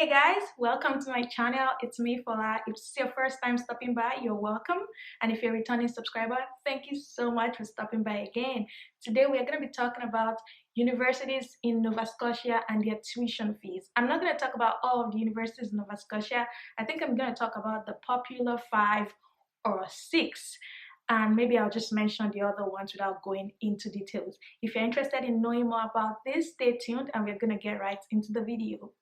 Hey guys, welcome to my channel. It's me, Fola. If it's your first time stopping by, you're welcome. And if you're a returning subscriber, thank you so much for stopping by again. Today we're going to be talking about universities in Nova Scotia and their tuition fees. I'm not going to talk about all of the universities in Nova Scotia. I think I'm going to talk about the popular 5 or 6. And maybe I'll just mention the other ones without going into details. If you're interested in knowing more about this, stay tuned and we're going to get right into the video.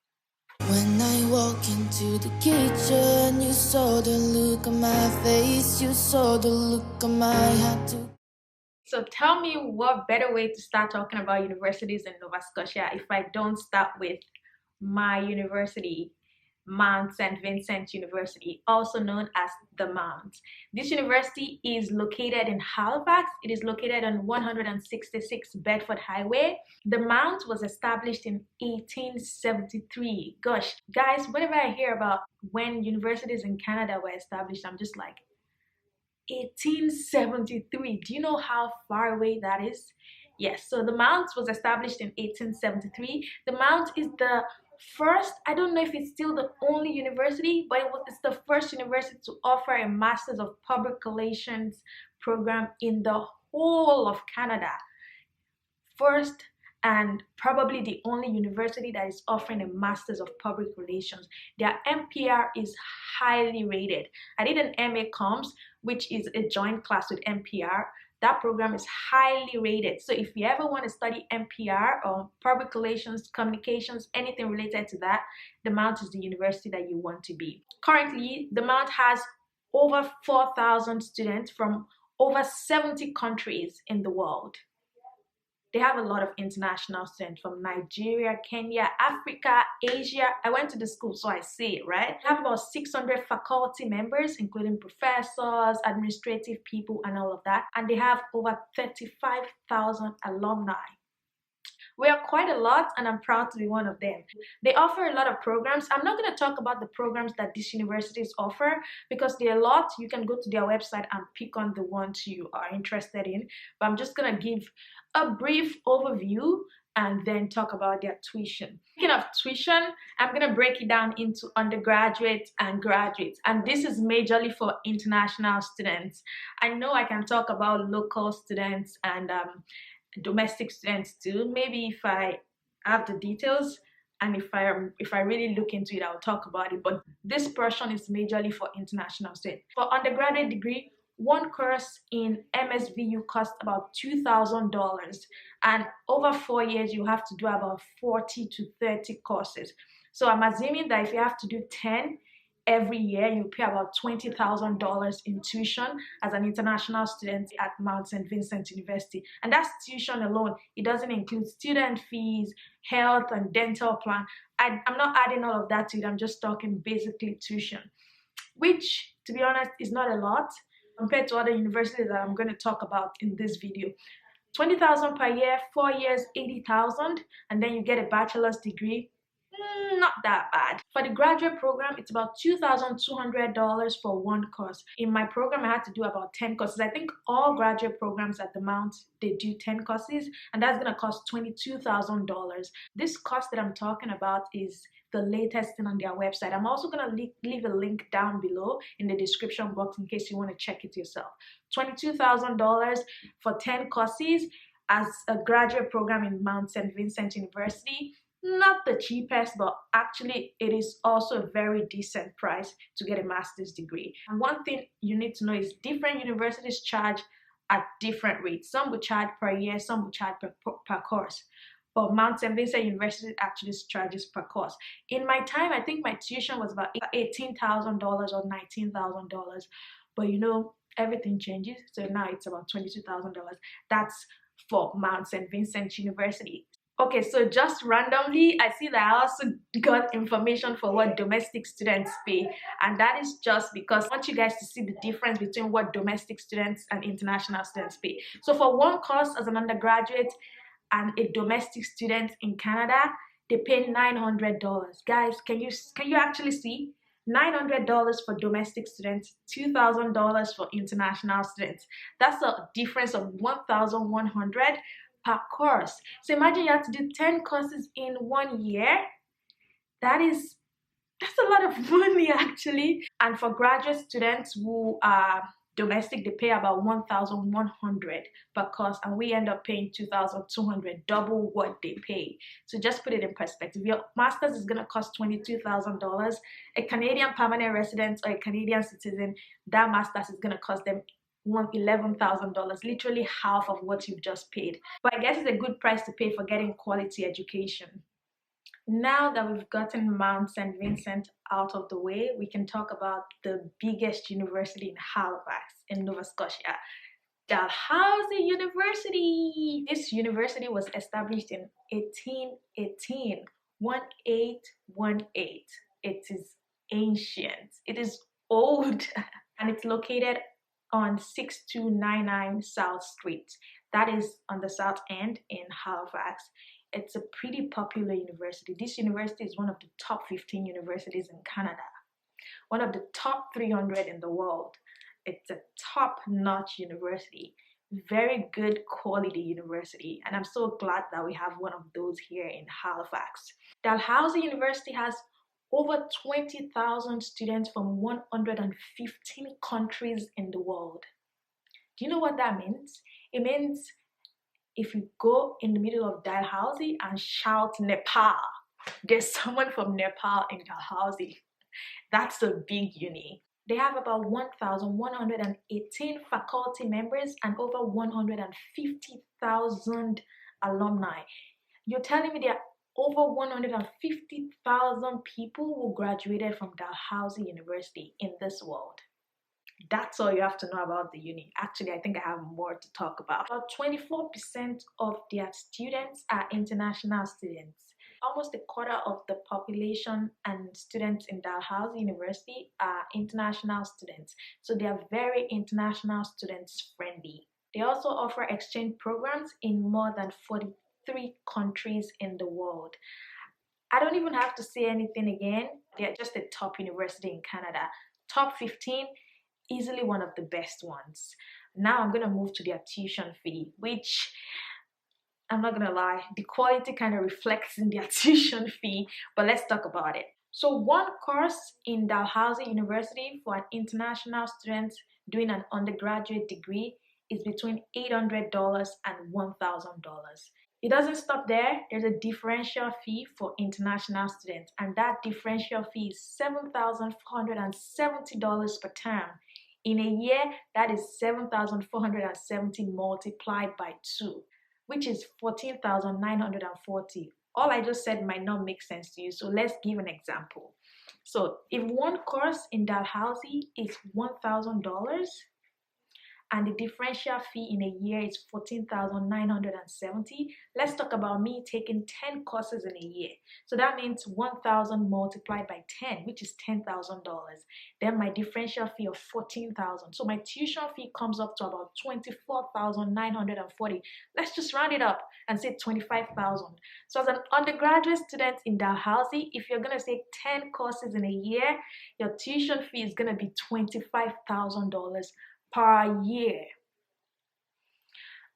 When I walk into the kitchen, you saw the look on my face, you saw the look on my heart too. So tell me what better way to start talking about universities in Nova Scotia if I don't start with my university, Mount St. Vincent University, also known as the Mount. This university is located in Halifax. It is located on 166 Bedford Highway. The Mount was established in 1873. Gosh, guys, whenever I hear about when universities in Canada were established, I'm just like, 1873. Do you know how far away that is? Yes, so the Mount was established in 1873. The Mount is the first, I don't know if it's still the only university, but it's the first university to offer a Masters of Public Relations program in the whole of Canada. First and probably the only university that is offering a Masters of Public Relations. Their MPR is highly rated. I did an MA Comms, which is a joint class with MPR. That program is highly rated. So if you ever want to study MPR or public relations, communications, anything related to that, the Mount is the university that you want to be. Currently, the Mount has over 4,000 students from over 70 countries in the world. They have a lot of international students from Nigeria, Kenya, Africa, Asia. I went to the school, so I see it, right? They have about 600 faculty members, including professors, administrative people, and all of that. And they have over 35,000 alumni. We are quite a lot, and I'm proud to be one of them. They offer a lot of programs. I'm not going to talk about the programs that these universities offer because there are a lot. You can go to their website and pick on the ones you are interested in. But I'm just going to give a brief overview and then talk about their tuition. Speaking of tuition, I'm going to break it down into undergraduate and graduate. And this is majorly for international students. I know I can talk about local students and domestic students too. Maybe if I have the details and if I really look into it, I'll talk about it. But this portion is majorly for international students. For undergraduate degree, one course in MSVU costs about $2,000, and over 4 years you have to do about 40 to 30 courses. So I'm assuming that if you have to do 10 every year, you pay about $20,000 in tuition as an international student at Mount St. Vincent University. And that's tuition alone. It doesn't include student fees, health and dental plan. I'm not adding all of that to it. I'm just talking basically tuition, which, to be honest, is not a lot compared to other universities that I'm going to talk about in this video. $20,000 per year, 4 years, $80,000, and then you get a bachelor's degree. Not that bad. For the graduate program, it's about $2,200 for one course. In my program, I had to do about 10 courses. I think all graduate programs at the Mount, they do 10 courses, and that's going to cost $22,000. This cost that I'm talking about is the latest thing on their website. I'm also going to leave a link down below in the description box in case you want to check it yourself. $22,000 for 10 courses as a graduate program in Mount St. Vincent University. Not the cheapest, but actually it is also a very decent price to get a master's degree. And one thing you need to know is different universities charge at different rates. Some will charge per year, some will charge per course. But Mount St. Vincent University actually charges per course. In my time, I think my tuition was about $18,000 or $19,000. But you know, everything changes. So now it's about $22,000. That's for Mount St. Vincent University. Okay, so just randomly, I see that I also got information for what domestic students pay. And that is just because I want you guys to see the difference between what domestic students and international students pay. So for one course as an undergraduate and a domestic student in Canada, they pay $900. Guys, can you actually see? $900 for domestic students, $2,000 for international students. That's a difference of $1,100 per course. So imagine you have to do 10 courses in 1 year. That is That's a lot of money actually. And for graduate students who are domestic, they pay about 1,100 per course, and we end up paying 2,200, double what they pay. So just put it in perspective. Your master's is gonna cost $22,000. A Canadian permanent resident or a Canadian citizen, that master's is gonna cost them $11,000, literally half of what you've just paid. But I guess it's a good price to pay for getting quality education. Now that we've gotten Mount St. Vincent out of the way, we can talk about the biggest university in Halifax, in Nova Scotia, Dalhousie University. This university was established in 1818, 1818. It is ancient, it is old, and it's located on 6299 South Street. That is on the south end in Halifax. It's a pretty popular university. This university is one of the top 15 universities in Canada, one of the top 300 in the world. It's a top-notch university, very good quality university, and I'm so glad that we have one of those here in Halifax. Dalhousie University has over 20,000 students from 115 countries in the world. Do you know what that means? It means if you go in the middle of Dalhousie and shout Nepal, there's someone from Nepal in Dalhousie. That's a big uni. They have about 1,118 faculty members and over 150,000 alumni. You're telling me there are over 150,000 people who graduated from Dalhousie University in this world? That's all you have to know about the uni. Actually, I think I have more to talk about. About 24% of their students are international students. Almost a quarter of the population and students in Dalhousie University are international students. So they are very international students friendly. They also offer exchange programs in more than 43 countries in the world. I don't even have to say anything again. They're just a top university in Canada. Top 15, easily one of the best ones. Now I'm gonna move to their tuition fee, which I'm not gonna lie, the quality kind of reflects in their tuition fee, but let's talk about it. So one course in Dalhousie University for an international student doing an undergraduate degree is between $800 and $1,000. It doesn't stop there. There's a differential fee for international students, and that differential fee is $7,470 per term. In a year, that is 7,470 multiplied by 2, which is 14,940. All I just said might not make sense to you, so let's give an example. So if one course in Dalhousie is $1,000 and the differential fee in a year is 14,970, let's talk about me taking 10 courses in a year. So that means 1,000 multiplied by 10, which is $10,000. Then my differential fee of 14,000. So my tuition fee comes up to about 24,940. Let's just round it up and say 25,000. So as an undergraduate student in Dalhousie, if you're gonna take 10 courses in a year, your tuition fee is gonna be $25,000 per year.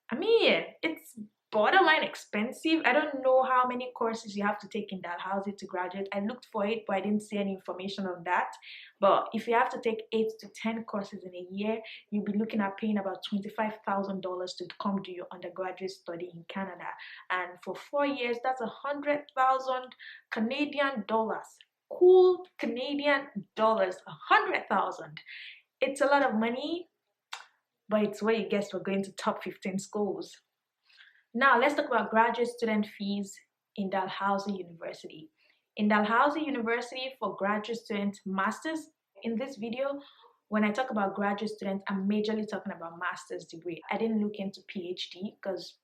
I mean, it's borderline expensive. I don't know how many courses you have to take in Dalhousie to graduate. I looked for it, but I didn't see any information on that. But if you have to take 8 to 10 courses in a year, you'll be looking at paying about $25,000 to come do your undergraduate study in Canada. And for 4 years, that's 100,000 Canadian dollars. Cool Canadian dollars, 100,000. It's a lot of money, but it's what you get for going to top 15 schools. Now let's talk about graduate student fees in Dalhousie University. In Dalhousie University for graduate students, masters, in this video, when I talk about graduate students, I'm majorly talking about master's degree. I didn't look into PhD because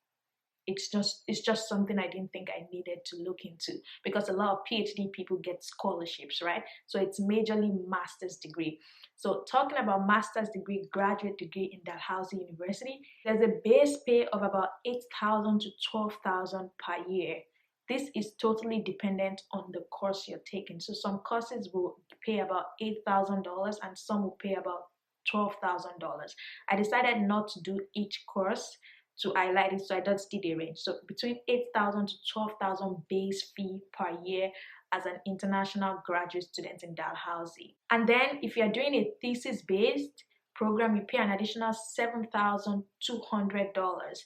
it's just something I didn't think I needed to look into, because a lot of PhD people get scholarships, right? So it's majorly master's degree. So talking about master's degree, graduate degree in Dalhousie University, there's a base pay of about $8,000 to $12,000 per year. This is totally dependent on the course you're taking. So some courses will pay about $8,000 and some will pay about $12,000. I decided not to do each course to highlight it, so I just did a range. So between $8,000 to $12,000 base fee per year as an international graduate student in Dalhousie. And then if you're doing a thesis-based program, you pay an additional $7,200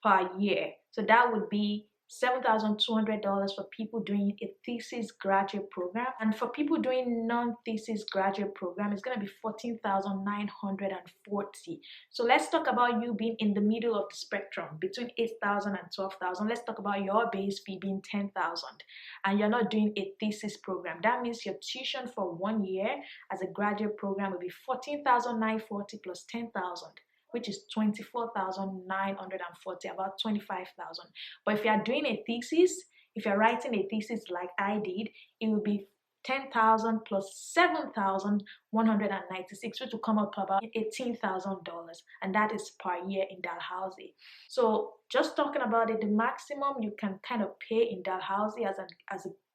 per year. So that would be $7,200 for people doing a thesis graduate program, and for people doing non-thesis graduate program, it's going to be $14,940. So let's talk about you being in the middle of the spectrum between 8,000 and 12,000. Let's talk about your base fee being 10,000, and you're not doing a thesis program. That means your tuition for 1 year as a graduate program will be $14,940 plus 10,000, which is $24,940, about $25,000. But if you are doing a thesis, if you're writing a thesis like I did, it will be 10,000 plus 7,196, which will come up to about $18,000, and that is per year in Dalhousie. So just talking about it, the maximum you can kind of pay in Dalhousie as a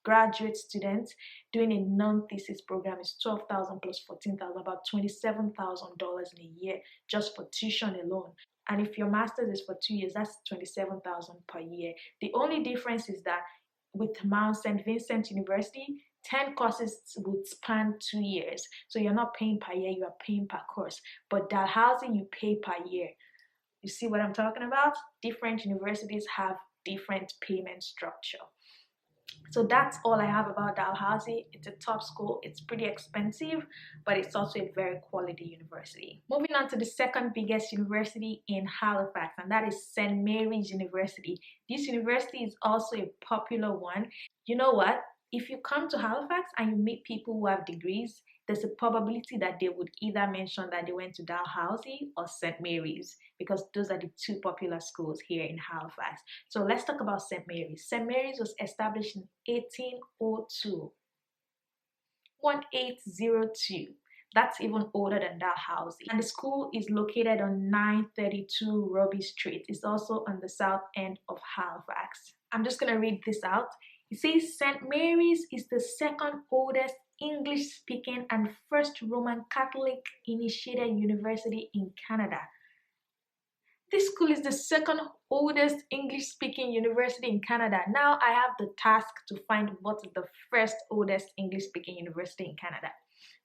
graduate student doing a non-thesis program is 12,000 plus 14,000, about $27,000 in a year just for tuition alone. And if your master's is for 2 years, that's 27,000 per year. The only difference is that with Mount St. Vincent University, 10 courses would span 2 years. So you're not paying per year, you are paying per course. But Dalhousie, you pay per year. You see what I'm talking about? Different universities have different payment structure. So that's all I have about Dalhousie. It's a top school. It's pretty expensive, but it's also a very quality university. Moving on to the second biggest university in Halifax, and that is St. Mary's University. This university is also a popular one. You know what? If you come to Halifax and you meet people who have degrees, there's a probability that they would either mention that they went to Dalhousie or St. Mary's, because those are the two popular schools here in Halifax. So let's talk about St. Mary's. St. Mary's was established in 1802. 1802. That's even older than Dalhousie. And the school is located on 932 Roby Street. It's also on the south end of Halifax. I'm just going to read this out. It says St. Mary's is the second oldest English-speaking and first Roman Catholic initiated university in Canada. This school is the second oldest English-speaking university in Canada. Now I have the task to find what is the first oldest English-speaking university in Canada.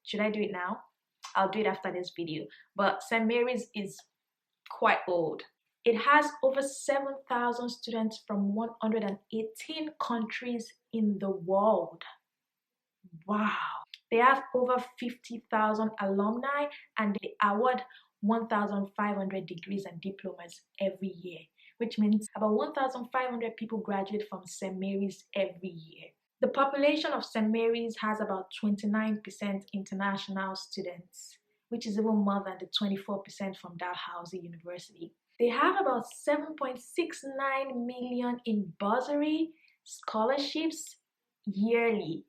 Should I do it now? I'll do it after this video. But St. Mary's is quite old. It has over 7,000 students from 118 countries in the world. Wow. They have over 50,000 alumni, and they award 1,500 degrees and diplomas every year, which means about 1,500 people graduate from St. Mary's every year. The population of St. Mary's has about 29% international students, which is even more than the 24% from Dalhousie University. They have about 7.69 million in bursary scholarships yearly.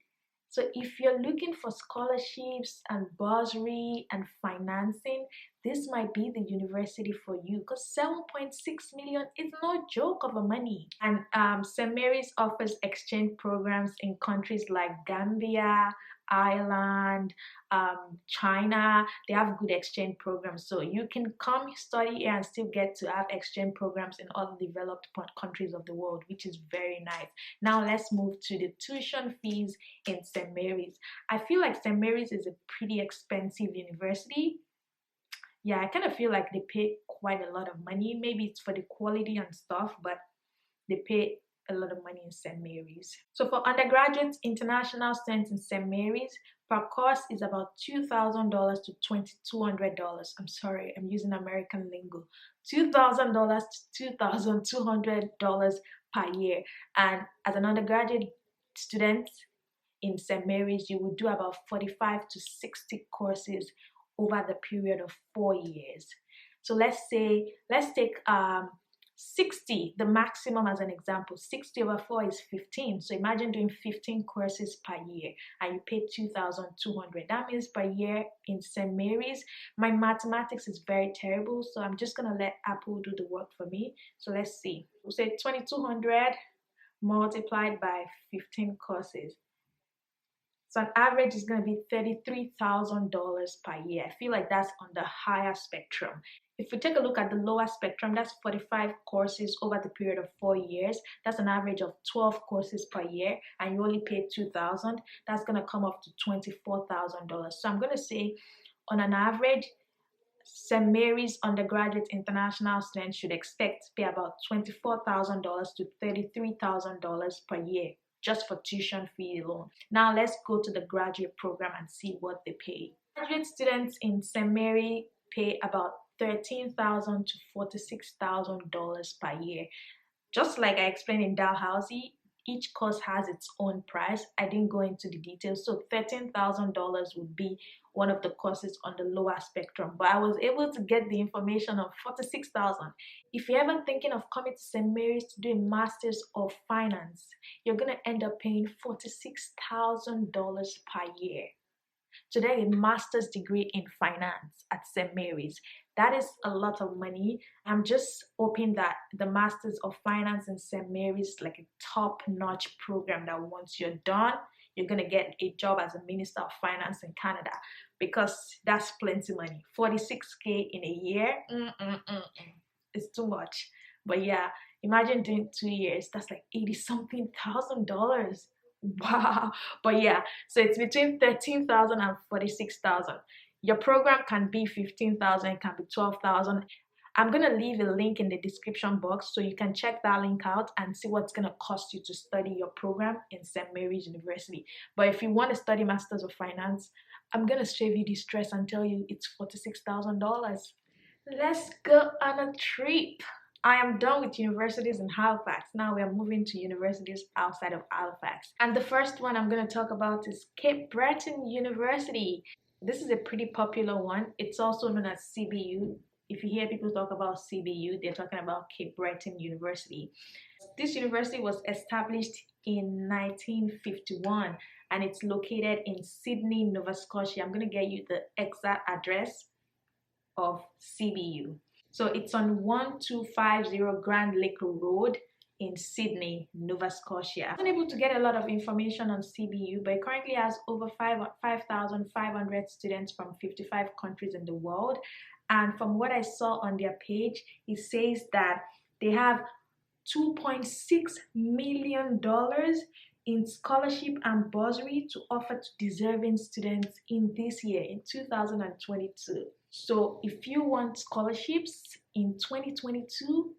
So if you're looking for scholarships and bursary and financing, this might be the university for you, because 7.6 million is no joke of a money. And St. Mary's offers exchange programs in countries like Gambia, Ireland, China. They have good exchange programs, so you can come study here and still get to have exchange programs in other developed countries of the world, which is very nice. Now let's move to the tuition fees in St. Mary's. I feel like St. Mary's is a pretty expensive university. Yeah, I kind of feel like they pay quite a lot of money. Maybe it's for the quality and stuff, but they pay a lot of money in St. Mary's. So for undergraduates, international students in St. Mary's, per course is about $2,000 to $2,200. I'm sorry, I'm using American lingo. $2,000 to $2,200 per year. And as an undergraduate student in St. Mary's, you would do about 45 to 60 courses over the period of 4 years. So let's take 60, the maximum, as an example. 60 over 4 is 15. So imagine doing 15 courses per year and you pay $2,200. That means per year in St. Mary's. My mathematics is very terrible, so I'm just gonna let Apple do the work for me. So let's see. We'll say 2,200 multiplied by 15 courses. So on average, it's going to be $33,000 per year. I feel like that's on the higher spectrum. If we take a look at the lower spectrum, that's 45 courses over the period of 4 years. That's an average of 12 courses per year, and you only pay $2,000. That's going to come up to $24,000. So I'm going to say on an average, St. Mary's undergraduate international students should expect to pay about $24,000 to $33,000 per year just for tuition fee alone. Now let's go to the graduate program and see what they pay. Graduate students in St. Mary pay about $13,000 to $46,000 per year. Just like I explained in Dalhousie, each course has its own price. I didn't go into the details, so $13,000 would be one of the courses on the lower spectrum, but I was able to get the information on $46,000. If you're ever thinking of coming to St. Mary's to do a Master's of Finance, you're gonna end up paying $46,000 per year to get a master's degree in finance at St. Mary's. That is a lot of money. I'm just hoping that the Masters of Finance in St. Mary's is like a top-notch program that once you're done, you're gonna get a job as a Minister of Finance in Canada, because that's plenty money. 46K in a year, it's too much. But yeah, imagine doing 2 years, that's like 80-something thousand dollars. Wow. But yeah, so it's between 13,000 and 46,000. Your program can be 15,000, it can be 12,000. I'm gonna leave a link in the description box so you can check that link out and see what's gonna cost you to study your program in St. Mary's University. But if you want to study Masters of Finance, I'm gonna save you the stress and tell you it's $46,000. Let's go on a trip. I am done with universities in Halifax. Now we are moving to universities outside of Halifax. And the first one I'm going to talk about is Cape Breton University. This is a pretty popular one. It's also known as CBU. If you hear people talk about CBU, they're talking about Cape Breton University. This university was established in 1951 and it's located in Sydney, Nova Scotia. I'm going to get you the exact address of CBU. So it's on 1250 Grand Lake Road in Sydney, Nova Scotia. I wasn't able to get a lot of information on CBU, but it currently has over 5,500 students from 55 countries in the world. And from what I saw on their page, it says that they have $2.6 million in scholarship and bursary to offer to deserving students in this year, in 2022. So if you want scholarships in 2022,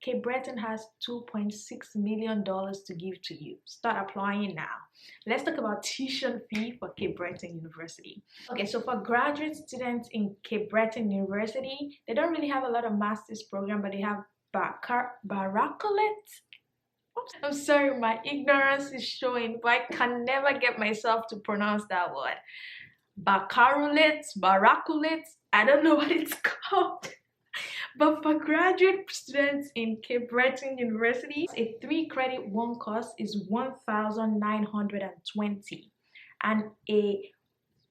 Cape Breton has $2.6 million to give to you. Start applying now. Let's talk about tuition fee for Cape Breton University. Okay, so for graduate students in Cape Breton University, they don't really have a lot of master's program, but they have baccalaureate. I'm sorry, my ignorance is showing, but I can never get myself to pronounce that word. Baccalaureate, I don't know what it's called. But for graduate students in Cape Breton University, a 3-credit one course is $1,920, and a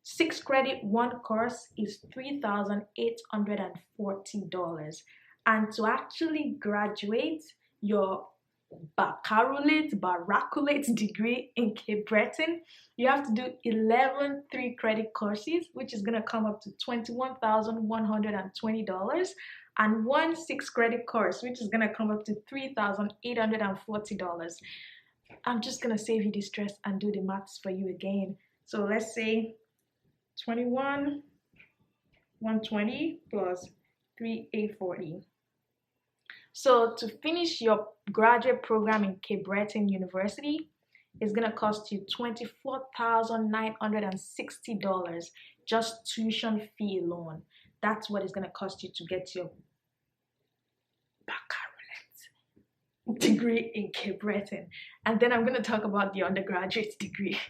6-credit one course is $3,840. And to actually graduate your baccalaureate degree in Cape Breton, you have to do 11 3-credit courses, which is going to come up to $21,120, and one 6-credit course, which is going to come up to $3,840. I'm just going to save you the stress and do the maths for you again. So let's say 21,120 plus 3,840. So to finish your graduate program in Cape Breton University, it's going to cost you $24,960 just tuition fee alone. That's what it's going to cost you to get your baccalaureate degree in Cape Breton. And then I'm going to talk about the undergraduate degree.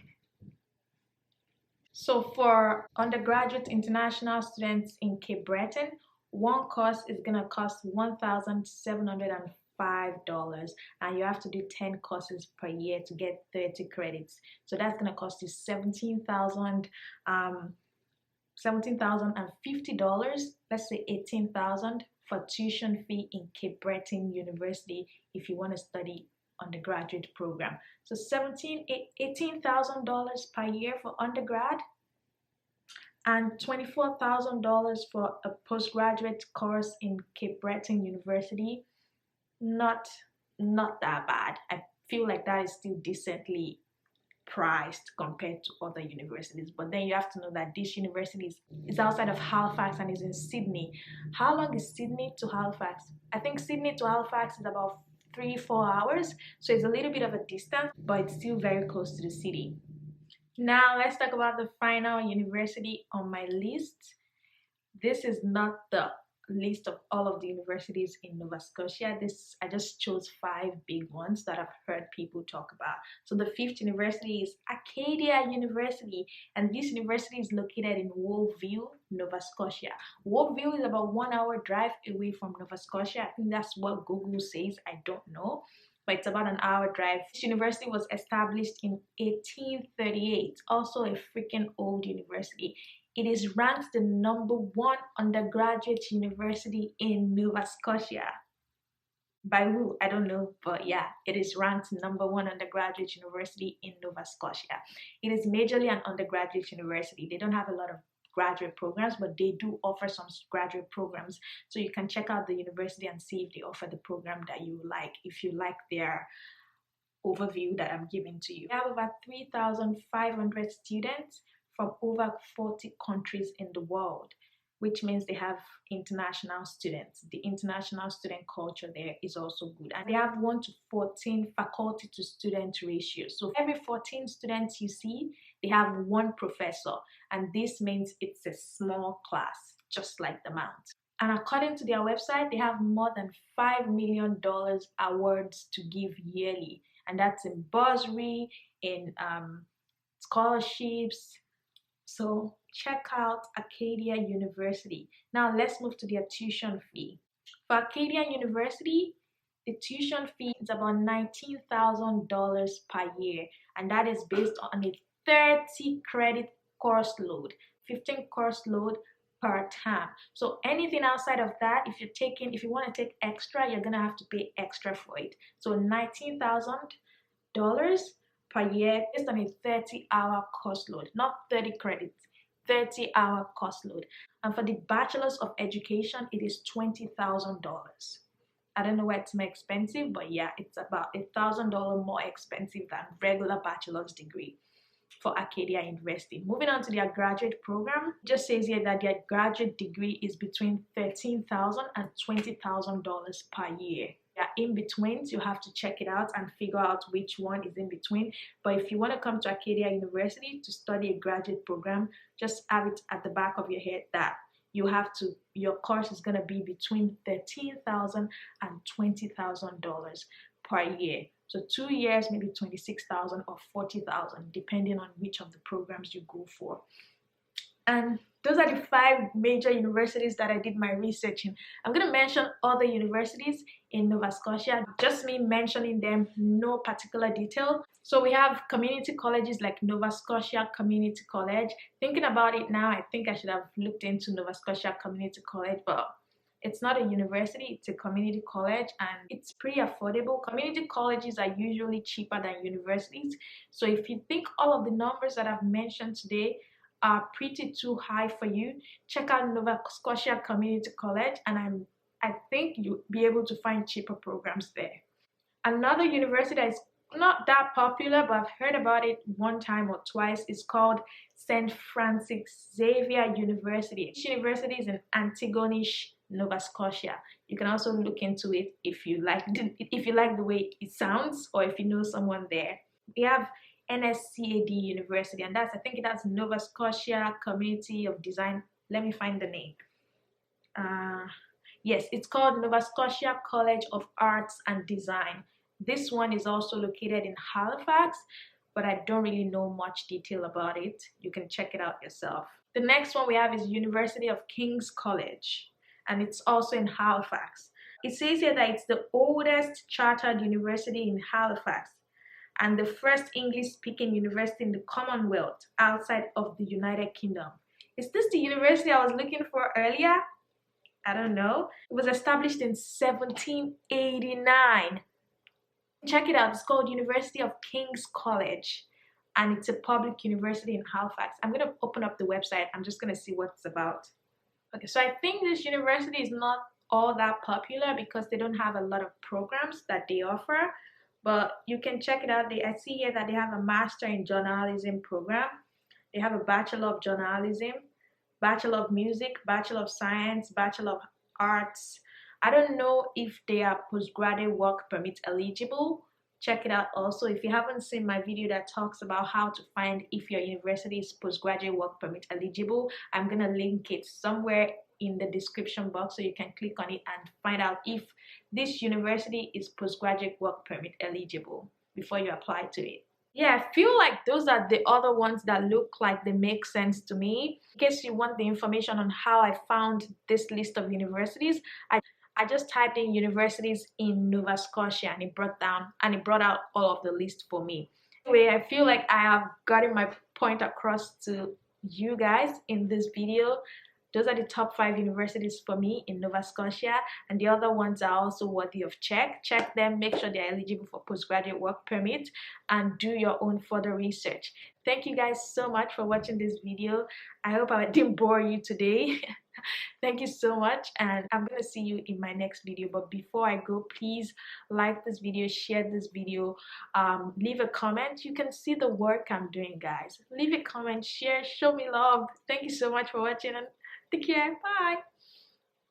So for undergraduate international students in Cape Breton, one course is going to cost $1,705, and you have to do 10 courses per year to get 30 credits. So that's going to cost you $17,050. Let's say $18,000 for tuition fee in Cape Breton University if you want to study undergraduate program. So $18,000 per year for undergrad and $24,000 for a postgraduate course in Cape Breton University. Not that bad. I feel like that is still decently priced compared to other universities. But then you have to know that this university is outside of Halifax and is in Sydney. How long is Sydney to Halifax? I think Sydney to Halifax is about 3-4 hours, so it's a little bit of a distance, but it's still very close to the city. Now let's talk about the final university on my list. This is not the list of all of the universities in Nova Scotia. I just chose 5 big ones that I've heard people talk about. So the 5th university is Acadia University, and this university is located in Wolfville, Nova Scotia. Wolfville is about 1 hour drive away from Nova Scotia. I think that's what Google says. I don't know, but it's about an hour drive. This university was established in 1838, also a freaking old university. It is ranked the #1 undergraduate university in Nova Scotia. By who? I don't know, but yeah, it is ranked #1 undergraduate university in Nova Scotia. It is majorly an undergraduate university. They don't have a lot of graduate programs, but they do offer some graduate programs. So you can check out the university and see if they offer the program that you like, if you like their overview that I'm giving to you. They have over 3,500 students from over 40 countries in the world, which means they have international students. The international student culture there is also good. And they have 1:14 faculty to student ratio. So every 14 students you see, they have 1 professor. And this means it's a small class, just like the Mount. And according to their website, they have more than $5 million awards to give yearly. And that's in bursary, in scholarships. So check out Acadia University. Now let's move to their tuition fee. For Acadia University, the tuition fee is about $19,000 per year, and that is based on a 30 credit course load, 15 course load per term. So anything outside of that, if you want to take extra, you're gonna have to pay extra for it. So $19,000 per year based on a 30-hour course load, not 30 credits, 30-hour course load. And for the Bachelor's of Education, it is $20,000. I don't know why it's more expensive, but yeah, it's about $1,000 more expensive than regular bachelor's degree for Acadia University. Moving on to their graduate program, it just says here that their graduate degree is between $13,000 and $20,000 per year. Yeah, in between, you have to check it out and figure out which one is in between. But if you want to come to Acadia University to study a graduate program, just have it at the back of your head that your course is going to be between $13,000 and $20,000 per year. So 2 years, maybe $26,000 or $40,000, depending on which of the programs you go for. And those are the 5 major universities that I did my research in. I'm going to mention other universities in Nova Scotia, just me mentioning them, no particular detail. So we have community colleges like Nova Scotia Community College. Thinking about it now, I think I should have looked into Nova Scotia Community College, but it's not a university, it's a community college, and it's pretty affordable. Community colleges are usually cheaper than universities. So if you think all of the numbers that I've mentioned today are pretty too high for you, check out Nova Scotia Community College, and I think you'll be able to find cheaper programs there. Another university that is not that popular, but I've heard about it 1 time or twice, is called St. Francis Xavier University. This university is in Antigonish, Nova Scotia. You can also look into it if you like the way it sounds, or if you know someone there. We have NSCAD University, and I think that's Nova Scotia Community of Design. Let me find the name. Yes, it's called Nova Scotia College of Arts and Design. This one is also located in Halifax, but I don't really know much detail about it. You can check it out yourself. The next one we have is University of King's College, and it's also in Halifax. It says here that it's the oldest chartered university in Halifax and the first English-speaking university in the Commonwealth outside of the United Kingdom. Is this the university I was looking for earlier? I don't know. It was established in 1789. Check it out. It's called University of King's College, and it's a public university in Halifax. I'm gonna open up the website. I'm just gonna see what it's about. Okay, so I think this university is not all that popular because they don't have a lot of programs that they offer, but you can check it out. I see here that they have a Master in Journalism program. They have a Bachelor of Journalism, Bachelor of Music, Bachelor of Science, Bachelor of Arts. I don't know if they are postgraduate work permit eligible. Check it out also. If you haven't seen my video that talks about how to find if your university is postgraduate work permit eligible, I'm gonna link it somewhere in the description box so you can click on it and find out if this university is postgraduate work permit eligible before you apply to it. Yeah, I feel like those are the other ones that look like they make sense to me. In case you want the information on how I found this list of universities, I just typed in universities in Nova Scotia and it brought out all of the list for me. Anyway, I feel like I have gotten my point across to you guys in this video. Those are the top 5 universities for me in Nova Scotia, and the other ones are also worthy of check. Check them, make sure they're eligible for postgraduate work permit, and do your own further research. Thank you guys so much for watching this video. I hope I didn't bore you today. Thank you so much, and I'm gonna see you in my next video. But before I go, please like this video, share this video, leave a comment. You can see the work I'm doing, guys. Leave a comment, share, show me love. Thank you so much for watching, and take care. Bye.